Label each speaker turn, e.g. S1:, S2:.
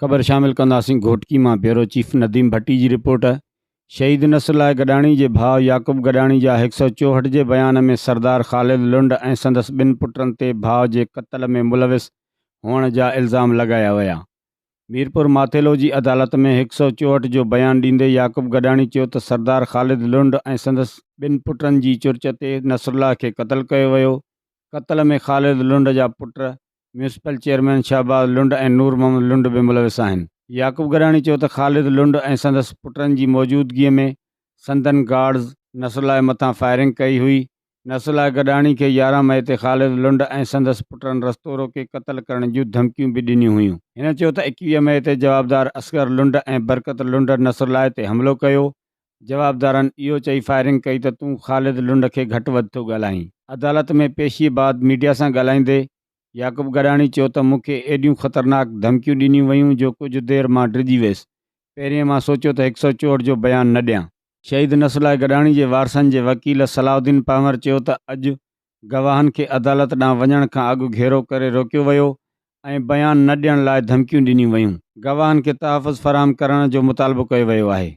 S1: ख़बर शामिल कंदासीं घोटकी मां ब्यूरो चीफ नदीम भट्टी जी रिपोर्ट। शहीद नसरुल्लाह गडाणी जे भाउ याक़ूब गडाणी जा 164 जे बयान में सरदार ख़ालिद लुंड ऐं संदसि ॿिनि पुटनि ते भाउ जे क़त्ल में मुलविस हुअण जा इल्ज़ाम लॻाया विया। मीरपुर माथेलो जी अदालत में 164 जो बयानु ॾींदे याक़ूब गडाणी चयो त सरदार ख़ालिद लुंड ऐं संदसि ॿिनि पुटनि जी चुर्च ते नसरुल्लाह खे क़त्ल कयो वियो। क़त्ल में ख़ालिद लुंड जा पुट म्यूनिसिपल चेयरमैन शहबाज़ लुंड ऐं नूर मोहम्मद लुंड बि मुलविस आहिनि। याक़ूब गडाणी चयो त ख़ालिद लुंड ऐं संदसि पुटनि जी मौजूदगीअ में संदन गार्ड्स नसरुल्लाह मथां फायरिंग कई हुई। नसरुल्लाह गडाणी खे 11 मई ते ख़ालिद लुंड ऐं संदसि पुटनि रस्तो रोके क़त्ल करण जूं धमकियूं बि ॾिनियूं हुयूं। हिन चयो त 21 मई ते जवाबदार असगर लुंड ऐं बरकत लुंड नसरुल्लाह ते हमिलो कयो। जवाबदारनि इहो चई फायरिंग कई त तूं ख़ालिद लुंड खे घटि वधि थो ॻाल्हाईं। अदालत में पेशीअ बाद मीडिया सां ॻाल्हाईंदे याक़ूब गडाणी चयो त मूंखे एॾियूं ख़तरनाक धमकियूं ॾिनियूं वयूं जो कुझु देरि मां डिॼी वियुसि। पहिरियों मां सोचियो त 164 जो बयानु न ॾियां। शहीद नसरुल्लाह गडाणी जे वारसनि जे वकील सलाउद्दीन पामर चयो त अॼु गवाहनि खे अदालत ॾांहुं वञण खां अॻु घेरो करे रोकियो वियो ऐं बयानु न ॾियण लाइ धमकियूं ॾिनियूं वयूं। गवाहनि खे तहफ़ुज़ फ़राहम करण जो मुतालबो कयो वियो आहे।